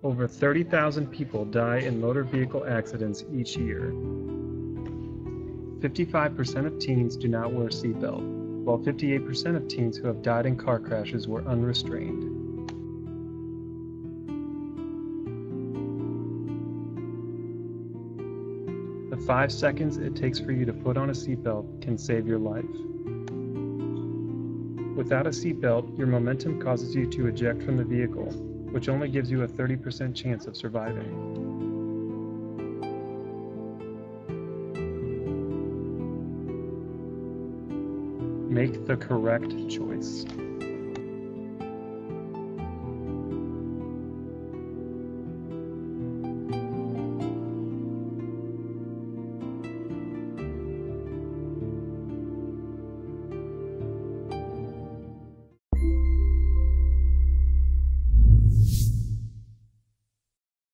Over 30,000 people die in motor vehicle accidents each year. 55% of teens do not wear a seatbelt, while 58% of teens who have died in car crashes were unrestrained. The 5 seconds it takes for you to put on a seatbelt can save your life. Without a seatbelt, your momentum causes you to eject from the vehicle, which only gives you a 30% chance of surviving. Make the correct choice.